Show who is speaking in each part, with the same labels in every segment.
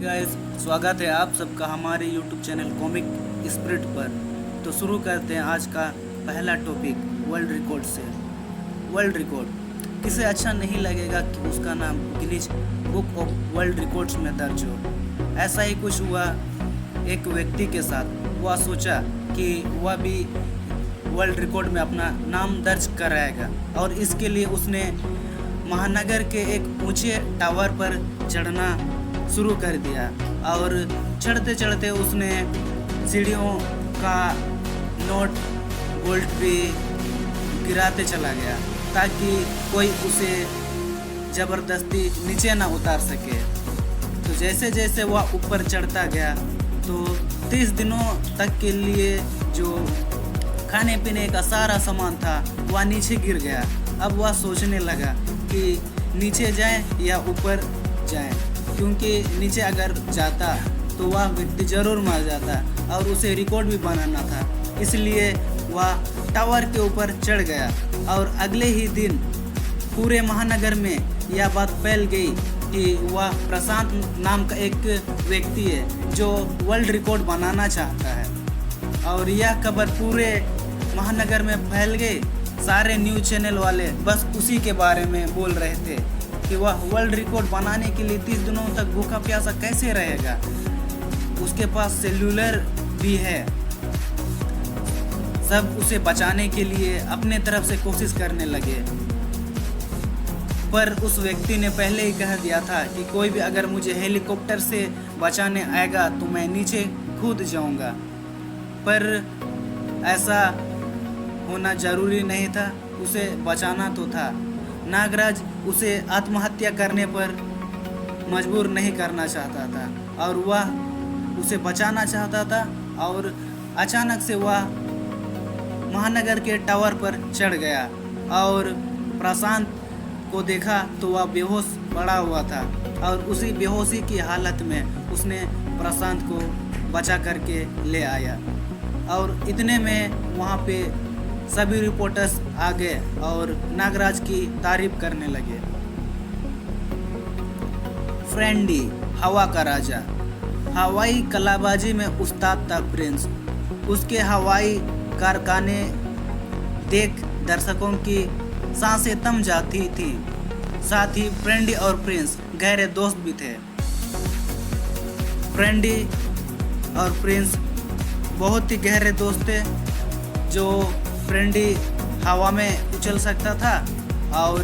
Speaker 1: Guys, स्वागत है आप सबका हमारे YouTube चैनल कॉमिक स्पिरिट पर। तो शुरू करते हैं आज का पहला टॉपिक वर्ल्ड रिकॉर्ड से। वर्ल्ड रिकॉर्ड किसे अच्छा नहीं लगेगा कि उसका नाम Guinness book of world records में दर्ज हो। ऐसा ही कुछ हुआ एक व्यक्ति के साथ। वह सोचा कि वह भी वर्ल्ड रिकॉर्ड में अपना नाम दर्ज कराएगा और इसके लिए उसने महानगर के एक ऊंचे टावर पर चढ़ना शुरू कर दिया और चढ़ते चढ़ते उसने सीढ़ियों का नोट बोल्ट भी गिराते चला गया ताकि कोई उसे ज़बरदस्ती नीचे ना उतार सके। तो जैसे जैसे वह ऊपर चढ़ता गया तो 30 दिनों तक के लिए जो खाने पीने का सारा सामान था वह नीचे गिर गया। अब वह सोचने लगा कि नीचे जाए या ऊपर जाए, क्योंकि नीचे अगर जाता तो वह व्यक्ति ज़रूर मर जाता और उसे रिकॉर्ड भी बनाना था। इसलिए वह टावर के ऊपर चढ़ गया और अगले ही दिन पूरे महानगर में यह बात फैल गई कि वह प्रशांत नाम का एक व्यक्ति है जो वर्ल्ड रिकॉर्ड बनाना चाहता है। और यह खबर पूरे महानगर में फैल गई। सारे न्यूज़ चैनल वाले बस उसी के बारे में बोल रहे थे कि वह वर्ल्ड रिकॉर्ड बनाने के लिए 30 दिनों तक भूखा प्यासा कैसे रहेगा। उसके पास सेल्यूलर भी है। सब उसे बचाने के लिए अपने तरफ से कोशिश करने लगे, पर उस व्यक्ति ने पहले ही कह दिया था कि कोई भी अगर मुझे हेलीकॉप्टर से बचाने आएगा तो मैं नीचे कूद जाऊंगा। पर ऐसा होना जरूरी नहीं था, उसे बचाना तो था। नागराज उसे आत्महत्या करने पर मजबूर नहीं करना चाहता था और वह उसे बचाना चाहता था। और अचानक से वह महानगर के टावर पर चढ़ गया और प्रशांत को देखा तो वह बेहोश पड़ा हुआ था और उसी बेहोशी की हालत में उसने प्रशांत को बचा करके ले आया। और इतने में वहाँ पे सभी रिपोर्टर्स आ गए और नागराज की तारीफ करने लगे। फ्रेंडी, हवा का राजा, हवाई कलाबाजी में उस्ताद था प्रिंस। उसके हवाई कारखाने देख दर्शकों की सांसें थम जाती थी। साथ ही फ्रेंडी और प्रिंस गहरे दोस्त भी थे। फ्रेंडी और प्रिंस बहुत ही गहरे दोस्त थे। जो फ्रेंडी हवा में उछल सकता था और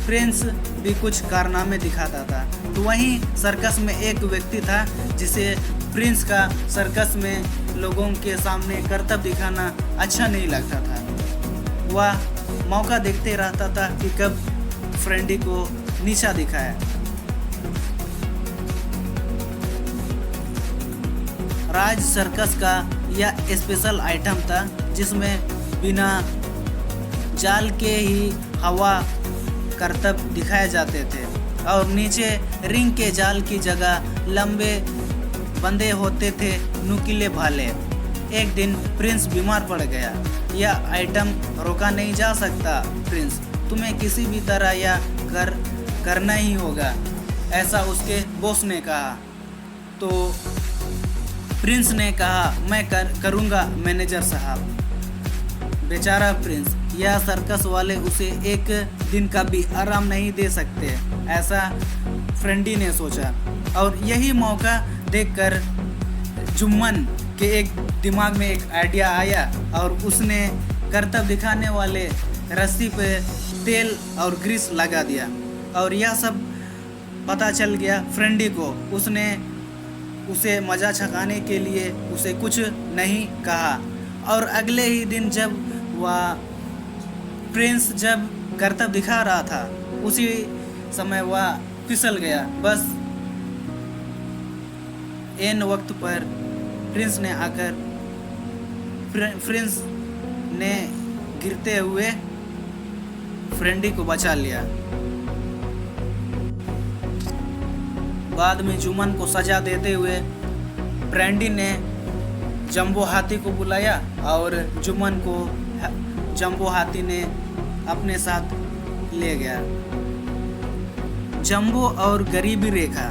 Speaker 1: प्रिंस भी कुछ कारनामे दिखाता था। तो वहीं सर्कस में एक व्यक्ति था जिसे प्रिंस का सर्कस में लोगों के सामने करतब दिखाना अच्छा नहीं लगता था। वह मौका देखते रहता था कि कब फ्रेंडी को नीचा दिखाए। राज सर्कस का यह स्पेशल आइटम था जिसमें बिना जाल के ही हवा करतब दिखाए जाते थे और नीचे रिंग के जाल की जगह लंबे बंधे होते थे नुकीले भाले। एक दिन प्रिंस बीमार पड़ गया। यह आइटम रोका नहीं जा सकता प्रिंस, तुम्हें किसी भी तरह यह करना ही होगा, ऐसा उसके बॉस ने कहा। तो प्रिंस ने कहा मैं करूँगा मैनेजर साहब। बेचारा प्रिंस, यह सर्कस वाले उसे एक दिन का भी आराम नहीं दे सकते, ऐसा फ्रेंडी ने सोचा। और यही मौका देखकर जुम्मन के एक दिमाग में एक आइडिया आया और उसने करतब दिखाने वाले रस्सी पे तेल और ग्रीस लगा दिया। और यह सब पता चल गया फ्रेंडी को। उसने उसे मज़ा छकाने के लिए उसे कुछ नहीं कहा। और अगले ही दिन जब वह प्रिंस जब करतब दिखा रहा था उसी समय वह फिसल गया। बस एन वक्त पर प्रिंस ने आकर प्रिंस ने गिरते हुए फ्रेंडी को बचा लिया। बाद में जुम्मन को सजा देते हुए फ्रेंडी ने जंबो हाथी को बुलाया और जुम्मन को जंबो हाथी ने अपने साथ ले गया। जंबो और गरीबी रेखा।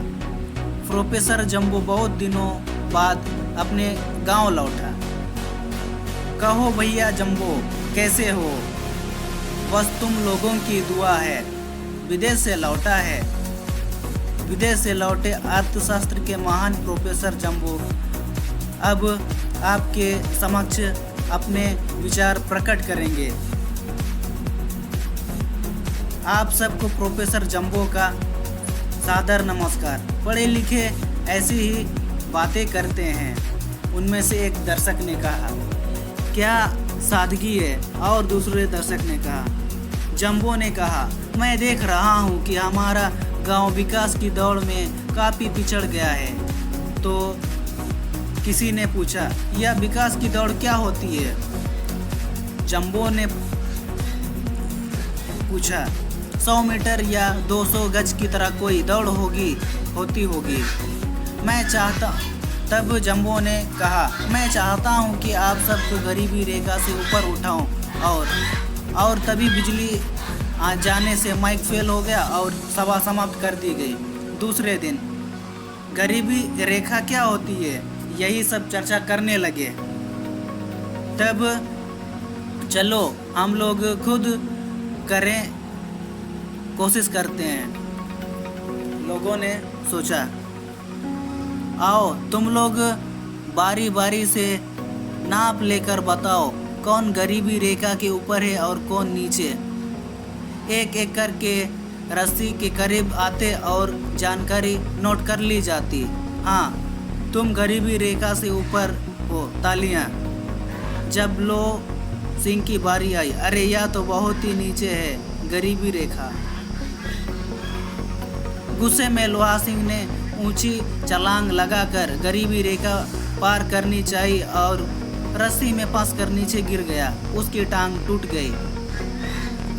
Speaker 1: प्रोफेसर जंबो बहुत दिनों बाद अपने गांव लौटा। कहो भैया जंबो, कैसे हो? बस तुम लोगों की दुआ है। विदेश से लौटा है। विदेश से लौटे अर्थशास्त्र के महान प्रोफेसर जंबो अब आपके समक्ष अपने विचार प्रकट करेंगे। आप सबको प्रोफेसर जंबो का सादर नमस्कार। पढ़े लिखे ऐसी ही बातें करते हैं, उनमें से एक दर्शक ने कहा। क्या सादगी है? और दूसरे दर्शक ने कहा। जंबो ने कहा, मैं देख रहा हूँ कि हमारा गांव विकास की दौड़ में काफ़ी पिछड़ गया है। तो किसी ने पूछा, यह विकास की दौड़ क्या होती है? जंबो ने पूछा, 100 मीटर या 200 गज की तरह कोई दौड़ होती होगी। तब जंबो ने कहा, मैं चाहता हूं कि आप सबको गरीबी रेखा से ऊपर उठाऊं। और तभी बिजली आ जाने से माइक फेल हो गया और सभा समाप्त कर दी गई। दूसरे दिन गरीबी रेखा क्या होती है, यही सब चर्चा करने लगे। तब चलो हम लोग खुद करें, कोशिश करते हैं। लोगों ने सोचा, आओ तुम लोग बारी बारी से नाप लेकर बताओ कौन गरीबी रेखा के ऊपर है और कौन नीचे। एक एक करके रस्सी के करीब आते और जानकारी नोट कर ली जाती। हाँ, तुम गरीबी रेखा से ऊपर हो, तालियां। जब लो सिंह की बारी आई, अरे यह तो बहुत ही नीचे है, गरीबी रेखा। गुस्से में लोहा सिंह ने ऊंची छलांग लगाकर गरीबी रेखा पार करनी चाहिए और रस्सी में फंस कर नीचे गिर गया। उसकी टांग टूट गई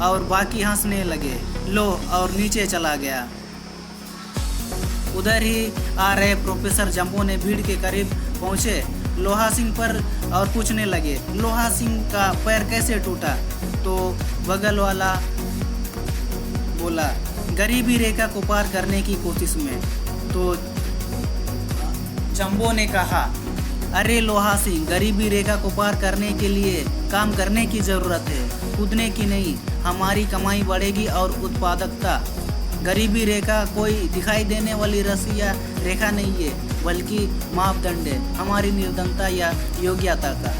Speaker 1: और बाकी हंसने लगे। लो और नीचे चला गया। उधर ही आ रहे प्रोफेसर जंबो ने भीड़ के करीब पहुंचे लोहा सिंह पर और पूछने लगे, लोहा सिंह का पैर कैसे टूटा? तो बगल वाला बोला, गरीबी रेखा को पार करने की कोशिश में। तो जंबो ने कहा, अरे लोहा सिंह, गरीबी रेखा को पार करने के लिए काम करने की ज़रूरत है, कूदने की नहीं। हमारी कमाई बढ़ेगी और उत्पादकता। गरीबी रेखा कोई दिखाई देने वाली रस्सी या रेखा नहीं है, बल्कि मापदंड है हमारी निर्धनता या योग्यता का।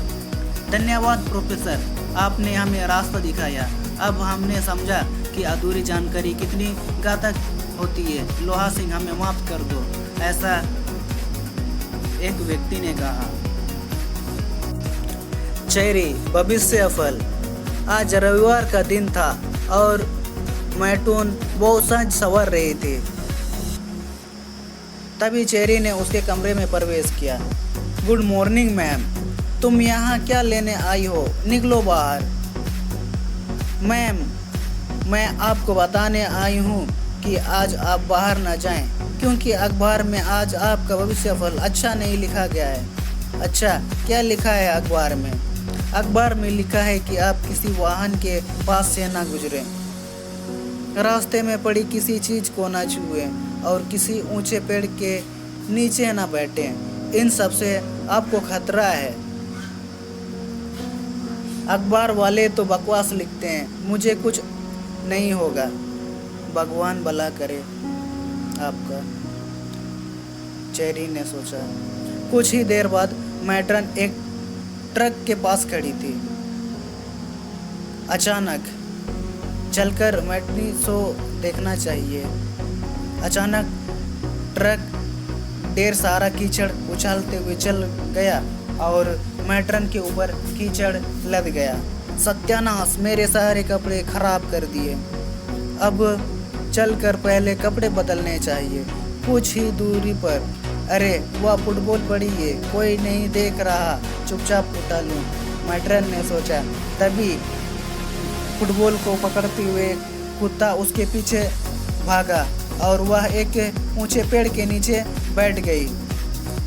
Speaker 1: धन्यवाद प्रोफेसर, आपने हमें रास्ता दिखाया। अब हमने समझा कि अधूरी जानकारी कितनी घातक होती है। लोहा सिंह, हमें माफ़ कर दो, ऐसा एक व्यक्ति ने कहा। चेरी भविष्य फल। आज रविवार का दिन था और मैटून बहुत सज संवर रही थी। तभी चेरी ने उसके कमरे में प्रवेश किया। गुड मॉर्निंग मैम, तुम यहाँ क्या लेने आई हो? निकलो बाहर। मैम, मैं आपको बताने आई हूँ कि आज आप बाहर न जाएं, क्योंकि अखबार में आज आपका भविष्यफल अच्छा नहीं लिखा गया है। अच्छा, क्या लिखा है अखबार में? अखबार में लिखा है कि आप किसी वाहन के पास से ना गुजरें, रास्ते में पड़ी किसी चीज़ को ना छुएं और किसी ऊंचे पेड़ के नीचे ना बैठें। इन सब से आपको खतरा है। अखबार वाले तो बकवास लिखते हैं, मुझे कुछ नहीं होगा, भगवान भला करे आपका। चेरी ने सोचा। कुछ ही देर बाद मैट्रन एक ट्रक के पास खड़ी थी। अचानक, चलकर मैटनी शो देखना चाहिए। अचानक ट्रक ढेर सारा कीचड़ उछालते हुए चल गया और मैट्रन के ऊपर कीचड़ लद गया। सत्यानाश, मेरे सारे कपड़े खराब कर दिए। अब चलकर पहले कपड़े बदलने चाहिए। कुछ ही दूरी पर, अरे वह फुटबॉल पड़ी है, कोई नहीं देख रहा, चुपचाप उठा लूँ, मैट्रन ने सोचा। तभी फुटबॉल को पकड़ते हुए कुत्ता उसके पीछे भागा और वह एक ऊंचे पेड़ के नीचे बैठ गई।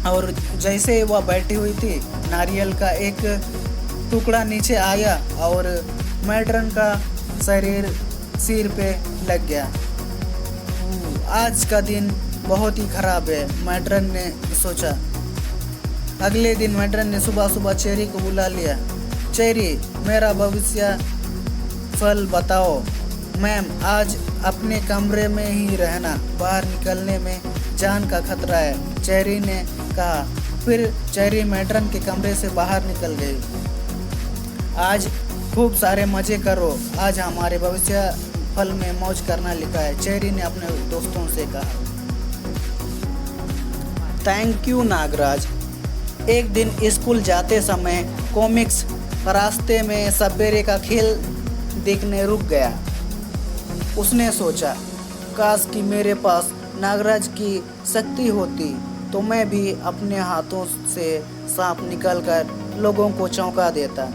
Speaker 1: और जैसे वह बैठी हुई थी, नारियल का एक टुकड़ा नीचे आया और मैट्रन का शरीर सिर पे लग गया। आज का दिन बहुत ही खराब है, मैट्रन ने सोचा। अगले दिन मैट्रन ने सुबह सुबह चेरी को बुला लिया। चेरी, मेरा भविष्य फल बताओ। मैम, आज अपने कमरे में ही रहना, बाहर निकलने में जान का खतरा है, चेरी ने कहा। फिर चेरी मैट्रन के कमरे से बाहर निकल गई। आज खूब सारे मज़े करो, आज हमारे भविष्य फल में मौज करना लिखा है, चेरी ने अपने दोस्तों से कहा। Thank you Nagaraj. एक दिन स्कूल जाते समय कॉमिक्स रास्ते में सवेरे का खेल देखने रुक गया। उसने सोचा, काश कि मेरे पास नागराज की शक्ति होती तो मैं भी अपने हाथों से सांप निकालकर लोगों को चौंका देता।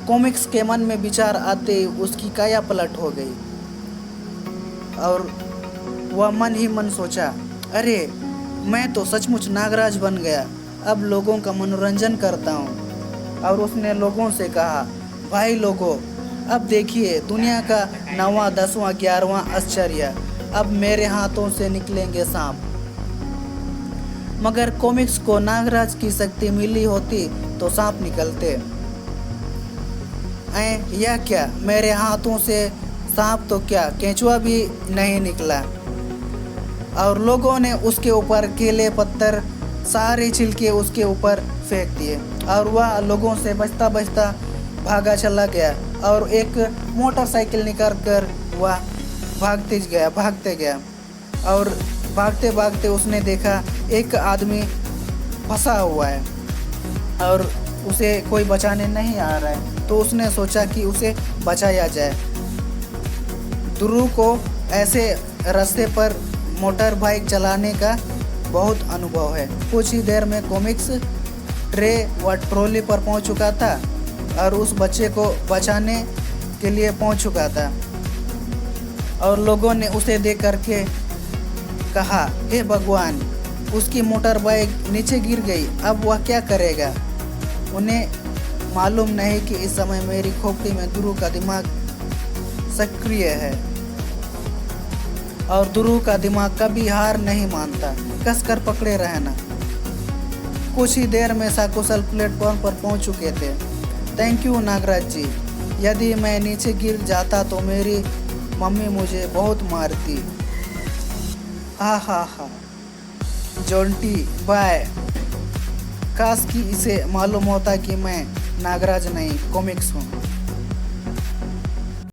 Speaker 1: कॉमिक्स के मन में विचार आते ही उसकी काया पलट हो गई और वह मन ही मन सोचा, अरे मैं तो सचमुच नागराज बन गया, अब लोगों का मनोरंजन करता हूँ। और उसने लोगों से कहा, भाई लोगों, अब देखिए दुनिया का 9वां 10वां 11वां आश्चर्य, अब मेरे हाथों से निकलेंगे सांप। मगर कॉमिक्स को नागराज की शक्ति मिली होती तो सांप निकलते। यह क्या, मेरे हाथों से सांप तो क्या केंचुआ भी नहीं निकला। और लोगों ने उसके ऊपर केले पत्थर सारे छिलके उसके ऊपर फेंक दिए और वह लोगों से बचता बचता भागा चला गया और एक मोटरसाइकिल निकाल कर वह भागते गया और भागते भागते उसने देखा एक आदमी फंसा हुआ है और उसे कोई बचाने नहीं आ रहा है, तो उसने सोचा कि उसे बचाया जाए। ध्रुव को ऐसे रास्ते पर मोटर बाइक चलाने का बहुत अनुभव है। कुछ ही देर में कॉमिक्स ट्रे व ट्रॉली पर पहुंच चुका था और उस बच्चे को बचाने के लिए पहुंच चुका था और लोगों ने उसे देख करके कहा, हे भगवान, उसकी मोटर बाइक नीचे गिर गई, अब वह क्या करेगा। उन्हें मालूम नहीं कि इस समय मेरी खोपड़ी में ध्रुव का दिमाग सक्रिय है और ध्रुव का दिमाग कभी हार नहीं मानता, कसकर पकड़े रहना। कुछ ही देर में सकुशल प्लेटफॉर्म पर पहुंच चुके थे। थैंक यू नागराज जी, यदि मैं नीचे गिर जाता तो मेरी मम्मी मुझे बहुत मारती। हा, जोंटी बाय। काश कि इसे मालूम होता कि मैं नागराज नहीं कॉमिक्स हूँ।